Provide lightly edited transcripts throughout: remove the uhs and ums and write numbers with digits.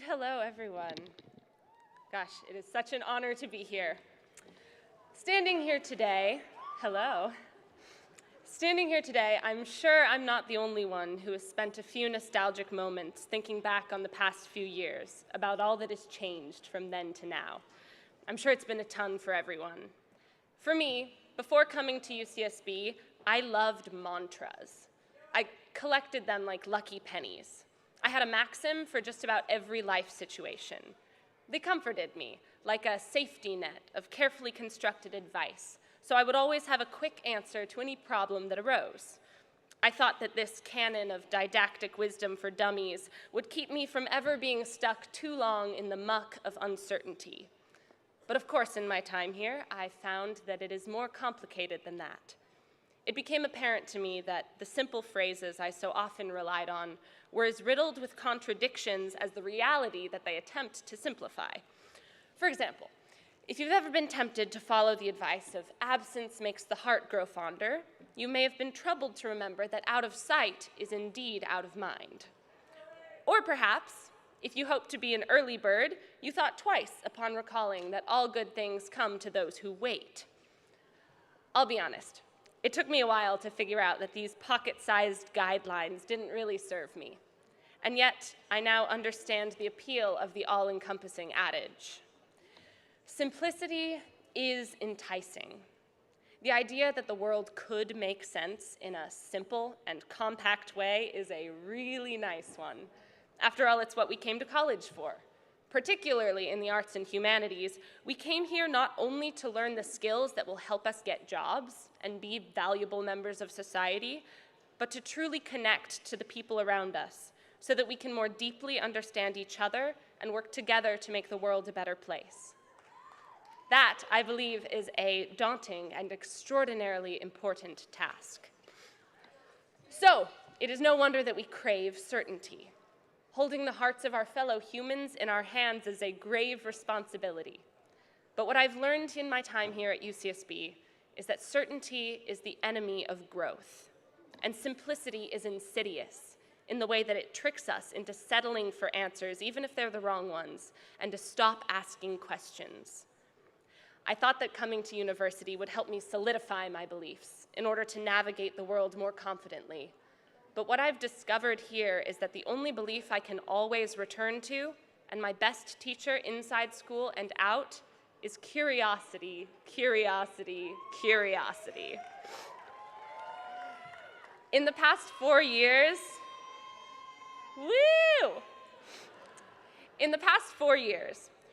hello, everyone. Gosh, it is such an honor to be here. Standing here today, I'm sure I'm not the only one who has spent a few nostalgic moments thinking back on the past few years about all that has changed from then to now. I'm sure it's been a ton for everyone. For me, before coming to UCSB, I loved mantras. I collected them like lucky pennies. I had a maxim for just about every life situation. They comforted me, like a safety net of carefully constructed advice, so I would always have a quick answer to any problem that arose. I thought that this canon of didactic wisdom for dummies would keep me from ever being stuck too long in the muck of uncertainty. But of course, in my time here, I found that it is more complicated than that. It became apparent to me that the simple phrases I so often relied on were as riddled with contradictions as the reality that they attempt to simplify. For example, if you've ever been tempted to follow the advice of absence makes the heart grow fonder, you may have been troubled to remember that out of sight is indeed out of mind. Or perhaps, if you hope to be an early bird, you thought twice upon recalling that all good things come to those who wait. I'll be honest. It took me a while to figure out that these pocket-sized guidelines didn't really serve me. And yet, I now understand the appeal of the all-encompassing adage. Simplicity is enticing. The idea that the world could make sense in a simple and compact way is a really nice one. After all, it's what we came to college for. Particularly in the arts and humanities, we came here not only to learn the skills that will help us get jobs and be valuable members of society, but to truly connect to the people around us so that we can more deeply understand each other and work together to make the world a better place. That, I believe, is a daunting and extraordinarily important task. So, it is no wonder that we crave certainty. Holding the hearts of our fellow humans in our hands is a grave responsibility. But what I've learned in my time here at UCSB is that certainty is the enemy of growth, and simplicity is insidious in the way that it tricks us into settling for answers, even if they're the wrong ones, and to stop asking questions. I thought that coming to university would help me solidify my beliefs in order to navigate the world more confidently. But what I've discovered here is that the only belief I can always return to, and my best teacher inside school and out, is curiosity, curiosity, curiosity. In the past 4 years,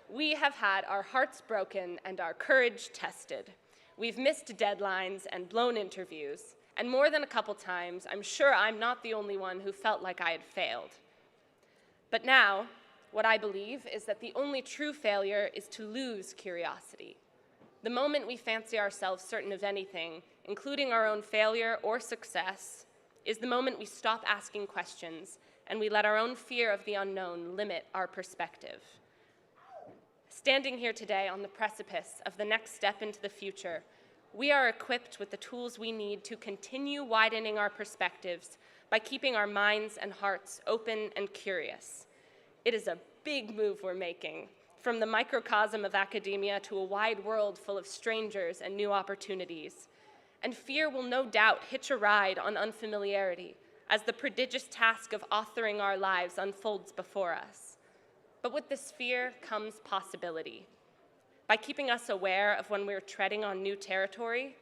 we have had our hearts broken and our courage tested. We've missed deadlines and blown interviews. And more than a couple times, I'm sure I'm not the only one who felt like I had failed. But now, what I believe is that the only true failure is to lose curiosity. The moment we fancy ourselves certain of anything, including our own failure or success, is the moment we stop asking questions and we let our own fear of the unknown limit our perspective. Standing here today on the precipice of the next step into the future, we are equipped with the tools we need to continue widening our perspectives by keeping our minds and hearts open and curious. It is a big move we're making, from the microcosm of academia to a wide world full of strangers and new opportunities. And fear will no doubt hitch a ride on unfamiliarity as the prodigious task of authoring our lives unfolds before us. But with this fear comes possibility. By keeping us aware of when we're treading on new territory,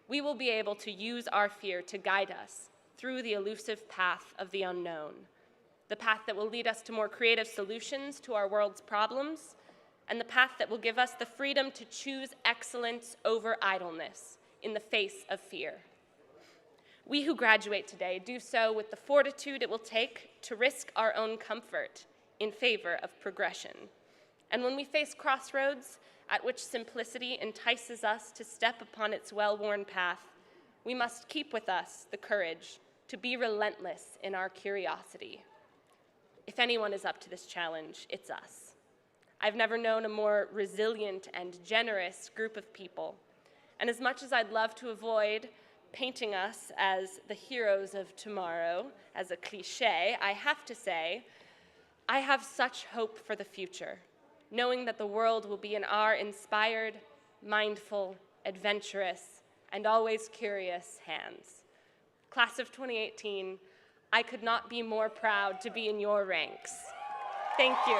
we will be able to use our fear to guide us through the elusive path of the unknown, the path that will lead us to more creative solutions to our world's problems, and the path that will give us the freedom to choose excellence over idleness in the face of fear. We who graduate today do so with the fortitude it will take to risk our own comfort in favor of progression. And when we face crossroads at which simplicity entices us to step upon its well-worn path, we must keep with us the courage to be relentless in our curiosity. If anyone is up to this challenge, it's us. I've never known a more resilient and generous group of people. And as much as I'd love to avoid painting us as the heroes of tomorrow as a cliche, I have to say I have such hope for the future, knowing that the world will be in our inspired, mindful, adventurous, and always curious hands. Class of 2018, I could not be more proud to be in your ranks. Thank you.